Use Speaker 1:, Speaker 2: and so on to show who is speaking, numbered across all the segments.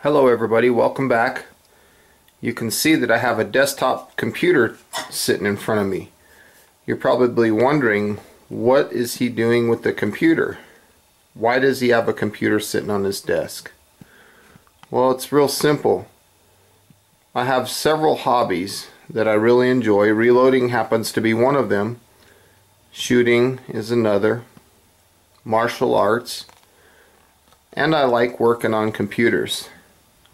Speaker 1: Hello everybody, welcome back. You can see that I have a desktop computer sitting in front of me. You're probably wondering, what is he doing with the computer? Why does he have a computer sitting on his desk? Well, it's real simple. I have several hobbies that I really enjoy. Reloading happens to be one of them. Shooting is another. Martial arts. And I like working on computers.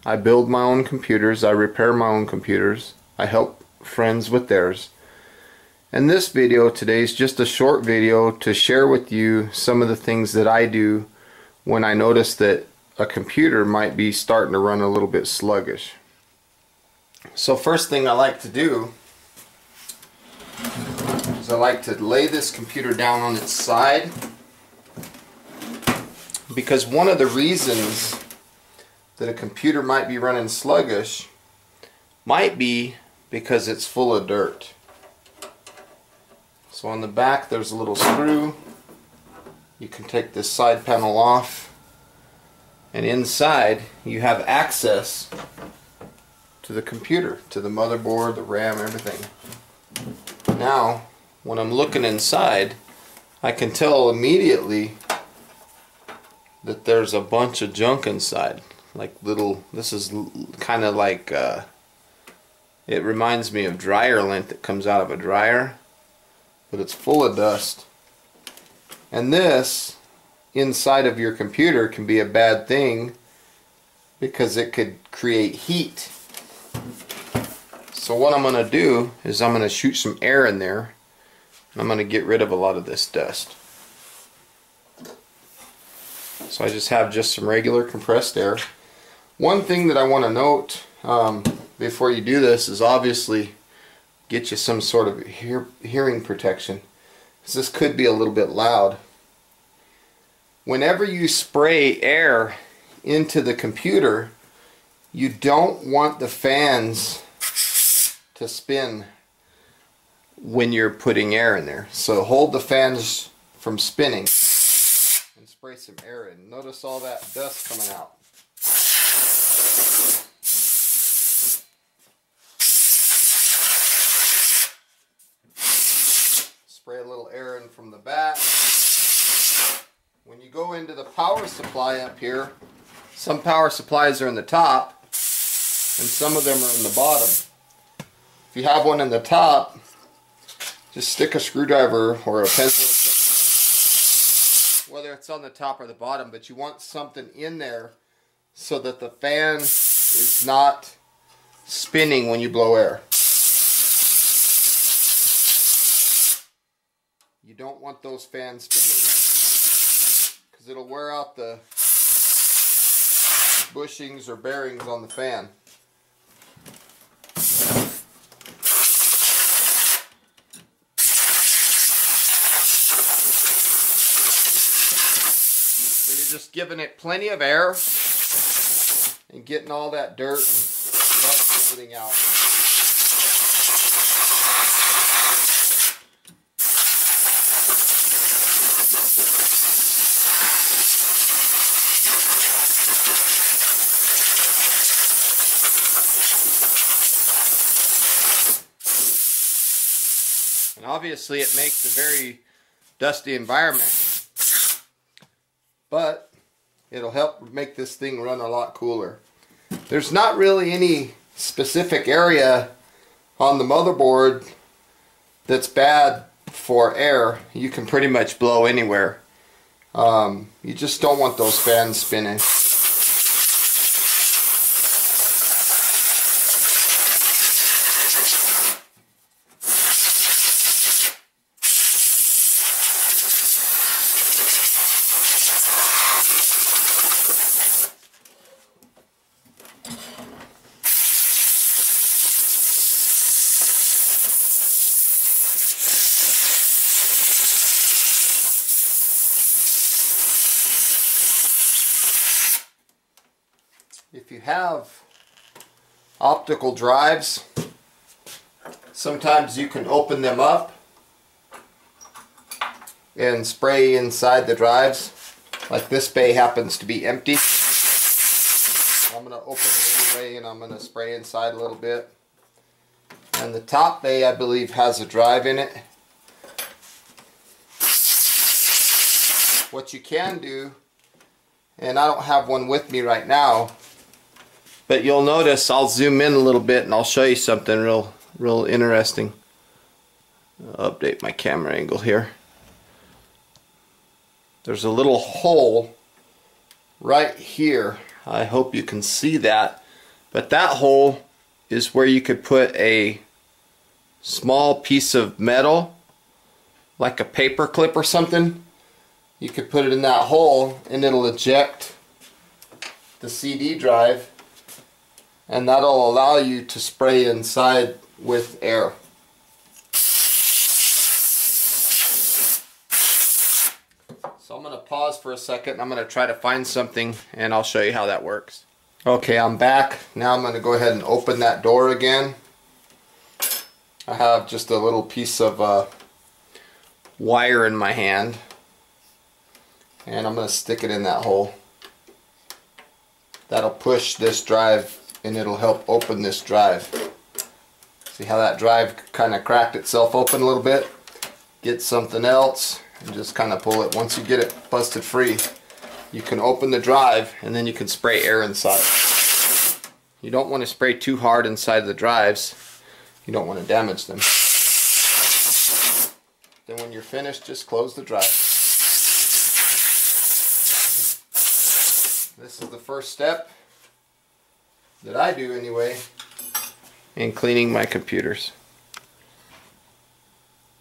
Speaker 1: I build my own computers, I repair my own computers, I help friends with theirs. And this video today is just a short video to share with you some of the things that I do when I notice that a computer might be starting to run a little bit sluggish. So first thing I like to do is I like to lay this computer down on its side, because one of the reasons that a computer might be running sluggish might be because it's full of dirt. So on the back there's a little screw. You can take this side panel off, and inside you have access to the computer, to the motherboard, the RAM, everything. Now when I'm looking inside, I can tell immediately that there's a bunch of junk inside. Like little, this is kind of like, it reminds me of dryer lint that comes out of a dryer, but it's full of dust. And this, inside of your computer, can be a bad thing because it could create heat. So what I'm going to do is I'm going to shoot some air in there, and I'm going to get rid of a lot of this dust. So I just have some regular compressed air. One thing that I want to note before you do this is obviously get you some sort of hearing protection, because this could be a little bit loud. Whenever you spray air into the computer, you don't want the fans to spin when you're putting air in there. So hold the fans from spinning and spray some air in. Notice all that dust coming out. Spray a little air in from the back. When you go into the power supply up here, some power supplies are in the top and some of them are in the bottom. If you have one in the top, just stick a screwdriver or a pencil or something, whether it's on the top or the bottom, but you want something in there so that the fan is not spinning when you blow air. You don't want those fans spinning because it'll wear out the bushings or bearings on the fan. So you're just giving it plenty of air and getting all that dirt and dust and everything out. And obviously it makes a very dusty environment, but it'll help make this thing run a lot cooler. There's not really any specific area on the motherboard that's bad for air. You can pretty much blow anywhere. You just don't want those fans spinning. have optical drives, sometimes you can open them up and spray inside the drives. Like this bay happens to be empty. I'm going to open it anyway and I'm going to spray inside a little bit. And the top bay, I believe, has a drive in it. What you can do, and I don't have one with me right now, but you'll notice I'll zoom in a little bit and I'll show you something real interesting. I'll update my camera angle here. There's a little hole right here. I hope you can see that. But that hole is where you could put a small piece of metal, like a paper clip or something. You could put it in that hole and it'll eject the CD drive, and that'll allow you to spray inside with air. So I'm going to pause for a second. I'm going to try to find something and I'll show you how that works. Okay, I'm back. Now I'm going to go ahead and open that door again. I have just a little piece of wire in my hand, and I'm going to stick it in that hole. That'll push this drive and it'll help open this drive. See how that drive kind of cracked itself open a little bit? Get something else and just kind of pull it. Once you get it busted free, you can open the drive and then you can spray air inside. You don't want to spray too hard inside the drives. You don't want to damage them. Then when you're finished, just close the drive. This is the first step that I do anyway in cleaning my computers.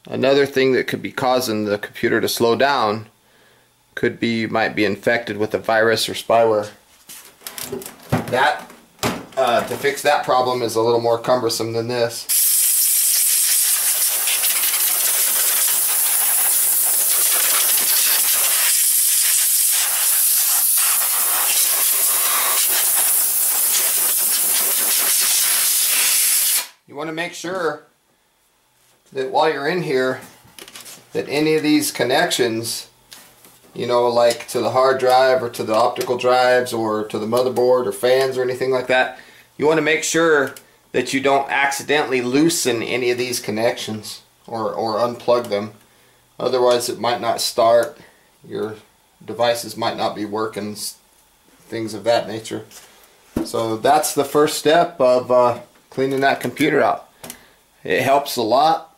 Speaker 1: Another thing that could be causing the computer to slow down could be you might be infected with a virus or spyware. That to fix that problem is a little more cumbersome than this. You want to make sure that while you're in here that any of these connections, you know, like to the hard drive or to the optical drives or to the motherboard or fans or anything like that, you want to make sure that you don't accidentally loosen any of these connections or unplug them. Otherwise it might not start, your devices might not be working, things of that nature. So that's the first step of cleaning that computer out. It helps a lot.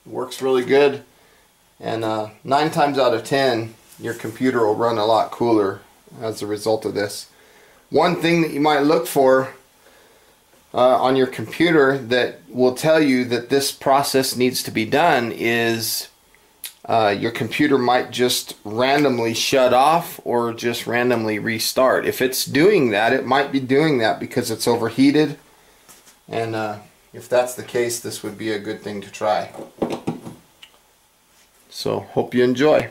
Speaker 1: It works really good, and 9 times out of 10 your computer will run a lot cooler as a result of this. One thing that you might look for on your computer that will tell you that this process needs to be done is your computer might just randomly shut off or just randomly restart. If it's doing that, it might be doing that because it's overheated, and if that's the case, this would be a good thing to try. So, hope you enjoy.